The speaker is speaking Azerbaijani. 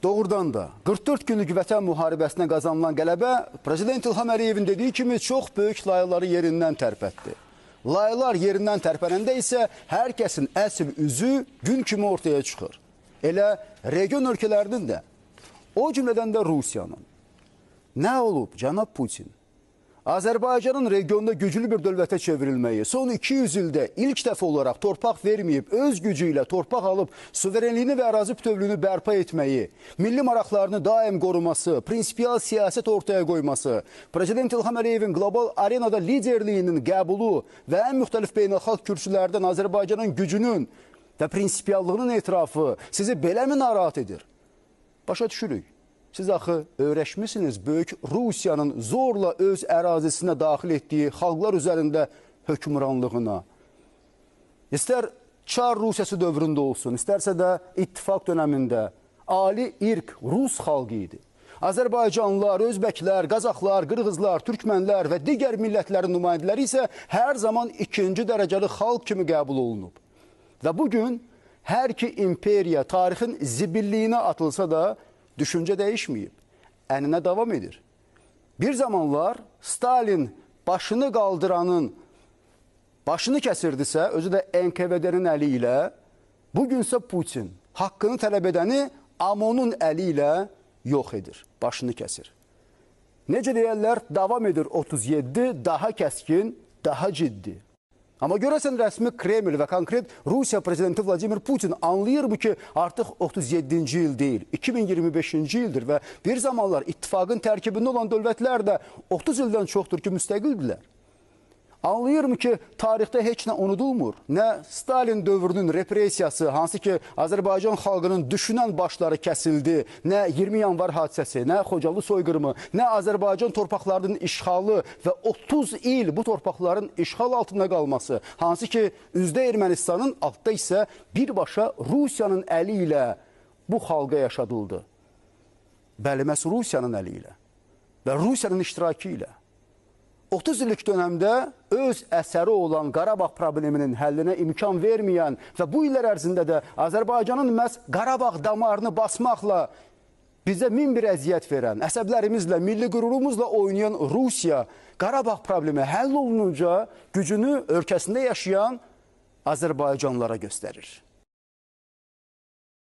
Doğrudan da 44 günlük vətən müharibəsinə qazanılan qələbə Prezident İlham Əliyevin dediyi kimi çox böyük layıqları yerindən tərpətdi. Layıqlar yerindən tərpənəndə isə hər kəsin əsl üzü gün kimi ortaya çıxır. Elə region ölkələrinin də, o cümlədən də Rusiyanın. Nə olub, cənab Putin? Azərbaycanın regionda güclü bir dövlətə çevrilməyi, son 200 ildə ilk dəfə olaraq torpaq verməyib, öz gücü ilə torpaq alıb, suverenliyini və ərazi bütövlüyünü bərpa etməyi, milli maraqlarını daim qoruması, prinsipial siyasət ortaya qoyması, Prezident İlham Əliyevin qlobal arenada liderliyinin qəbulu və ən müxtəlif beynəlxalq kürsülərdən Azərbaycanın gücünün və prinsipiallığının etirafı sizi beləmi narahat edir? Başa düşürük. Siz axı öyrəşmişsiniz böyük Rusiyanın zorla öz ərazisinə daxil etdiyi xalqlar üzərində hökmranlığına. İstər Çar Rusiyası dövründə olsun, istərsə də ittifaq dönəmində ali irq Rus xalqı idi. Azərbaycanlılar, Özbəklər, Qazaxlar, Qırğızlar, Türkmənlər və digər millətlərin nümayəndələri isə hər zaman ikinci dərəcəli xalq kimi qəbul olunub. Və bugün hər iki imperiya tarixin zibilliyinə atılsa da düşüncə dəyişməyib, əninə davam edir. Bir zamanlar Stalin başını qaldıranın başını kəsirdisə, özü də NKVD-nin əli ilə, bugünsə Putin haqqını tələb edəni AMON-un əli ilə yox edir, başını kəsir. Necə deyərlər, davam edir 37, daha kəskin, daha ciddi. Amma görəsən rəsmi Kreml və konkret Rusiya prezidenti Vladimir Putin anlayır bu ki, artıq 37-ci il deyil, 2025-ci ildir və bir zamanlar ittifaqın tərkibində olan dövlətlər də 30 ildən çoxdur ki, müstəqildilər. Anlayırmı ki, tarixdə heç nə unudulmur? Nə Stalin dövrünün repressiyası, hansı ki, Azərbaycan xalqının düşünən başları kəsildi, nə 20 yanvar hadisəsi, nə Xocalı soyqırımı, nə Azərbaycan torpaqlarının işğalı və 30 il bu torpaqların işğal altında qalması, hansı ki, üzdə Ermənistanın, altda isə birbaşa Rusiyanın əli ilə bu xalqa yaşadıldı. Bəli, məhz Rusiyanın əli ilə və Rusiyanın iştirakı ilə. 30 illik dönəmdə öz əsəri olan Qarabağ probleminin həllinə imkan verməyən və bu illər ərzində də Azərbaycanın məhz Qarabağ damarını basmaqla bizə min bir əziyyət verən, əsəblərimizlə, milli qürurumuzla oynayan Rusiya Qarabağ problemi həll olununca gücünü ölkəsində yaşayan Azərbaycanlılara göstərir.